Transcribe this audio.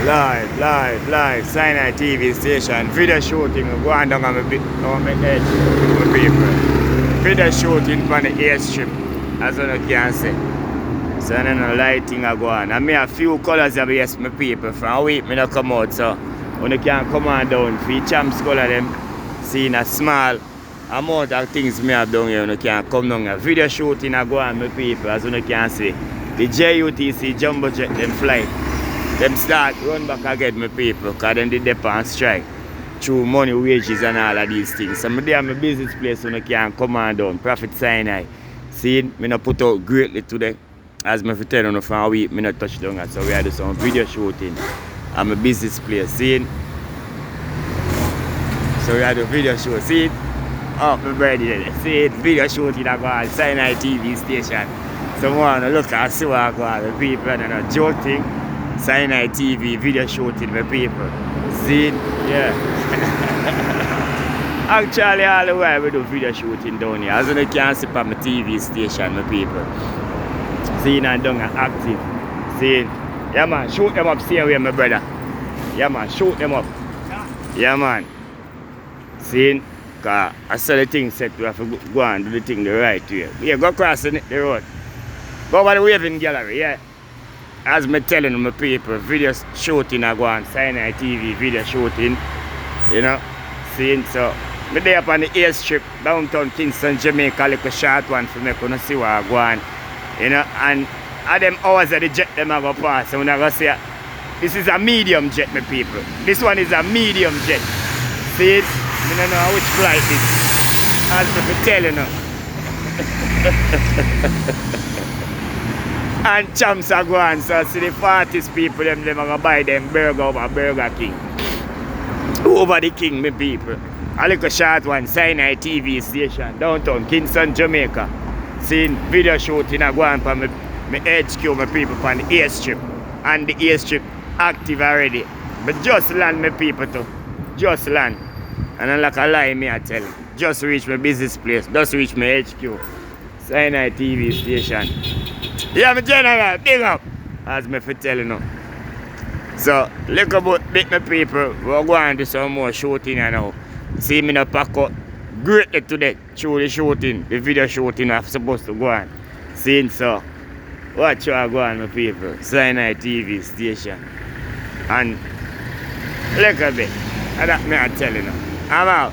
Live, Sinai TV station. Video shooting, go on down on my edge, my people. Video shooting from the airstrip, as you can see. So then the lighting are going. And me a few colours of yes, my people. From a week, me not come out, so when you can come on down, for the champs colour them, seeing a small amount of things me have down here, you can come down here. Video shooting are going, my people, as you can see. The JUTC jumbo jet them fly. Them start run back again, my people, because then they dip on strike. Through money, wages and all of these things. So I'm there at my business place so you can come on down. Prophet Sinai. See, me not put out greatly today. As me tell you from a week, me not touch down it. So we are doing some video shooting at my business place. See? So we are doing video shoot. See it? Oh, my brother. See it? Video shooting at God, Sinai TV station. So I want to look and see what I got. The people and a joke thing. Sinai TV video shooting my people. See? Yeah. Actually all the way we do video shooting down here. As you can see from my TV station, my people. See and down and active. See? Yeah man, shoot them up, see away my brother. Yeah man, shoot them up. Yeah man. See? Cause I saw the thing set, we have to go and do the thing the right way. Yeah, go across the road. Go over the waving gallery, yeah. As me telling my people, video shooting I go on Sinai TV video shooting, you know, seeing so me there up on the airstrip downtown Kingston, Jamaica, like a short one for me to see what I go on, you know, and at them hours of the jet them I go pass, so when I go say this is a medium jet, my people. This one is a medium jet. See it? I don't know which flight it is. As me telling you. And champs are going, so see the 40s people, them are going to buy them burger over Burger King. Over the King, my people. A little short one, Sinai TV station, downtown Kingston, Jamaica. Seeing video shooting are going from my HQ, my people, from the airstrip. And the airstrip active already. But just land, my people, too. Just land. And I'm like a lie, me I tell you. Just reach my business place, just reach my HQ. Sinai TV station. Yeah, my general, big up, as me for telling you. So, look about bit my people, we're going to do some more shooting now. See me now pack up greatly today through the shooting, the video shooting I'm supposed to go on. Seeing so, watch how I go on my people, Sinai TV station. And look a bit, and that me I'm telling you. I'm out.